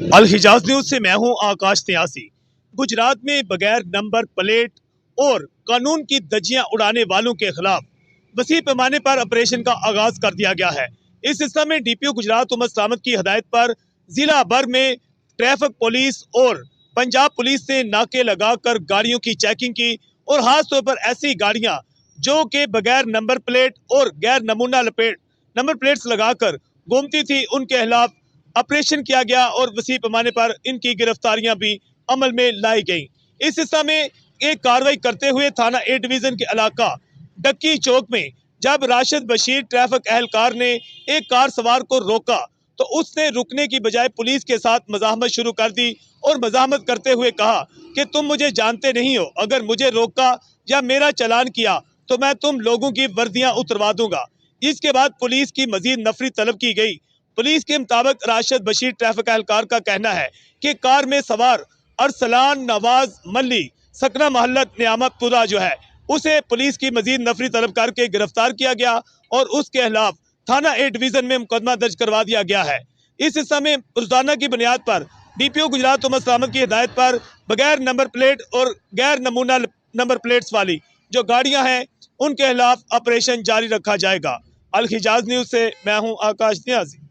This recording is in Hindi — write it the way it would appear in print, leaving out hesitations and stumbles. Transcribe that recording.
अल हिजाज न्यूज से मैं हूं आकाश न्यासी। गुजरात में बगैर नंबर प्लेट और कानून की धज्जियां उड़ाने वालों के खिलाफ वसी पैमाने पर ऑपरेशन का आगाज कर दिया गया है। इस सिलसिले में डीपीओ गुजरात उमर सलामत की हदायत पर जिला भर में ट्रैफिक पुलिस और पंजाब पुलिस ने नाके लगाकर गाड़ियों की चेकिंग की और खासतौर पर ऐसी गाड़ियां जो कि बगैर नंबर प्लेट और गैर नमूना नंबर प्लेट्स लगाकर घूमती थी, उनके खिलाफ ऑपरेशन किया गया और वसी पैमाने पर इनकी गिरफ्तारियां भी अमल में लाई गई। इस हिस्सा में एक कार्रवाई करते हुए थाना ए डिवीजन के इलाका डक्की चौक में जब राशिद बशीर ट्रैफिक एहलकार ने एक कार सवार को रोका तो उसने रुकने की बजाय पुलिस के साथ मज़ाहमत शुरू कर दी और मज़ाहमत करते हुए कहा कि तुम मुझे जानते नहीं हो, अगर मुझे रोका या मेरा चालान किया तो मैं तुम लोगों की वर्दियां उतरवा दूंगा। इसके बाद पुलिस की मजीद नफरी तलब की गई। पुलिस के मुताबिक राशिद बशीर ट्रैफिक एहलकार का कहना है कि कार में सवार अरसलान नवाज मल्ली सकना मोहल्लत नियामतपुरा जो है उसे पुलिस की मजीद नफरी तलब करके गिरफ्तार किया गया और उसके खिलाफ थाना ए डिवीजन में मुकदमा दर्ज करवा दिया गया है। इस हिस्सा में रोजाना की बुनियाद पर डीपीओ गुजरात उमर सलामत की हिदायत पर बगैर नंबर प्लेट और गैर नमूना नंबर प्लेट्स वाली जो गाड़ियां हैं उनके खिलाफ ऑपरेशन जारी रखा जाएगा। अल हिजाज न्यूज से मैं हूं आकाश न्याजी।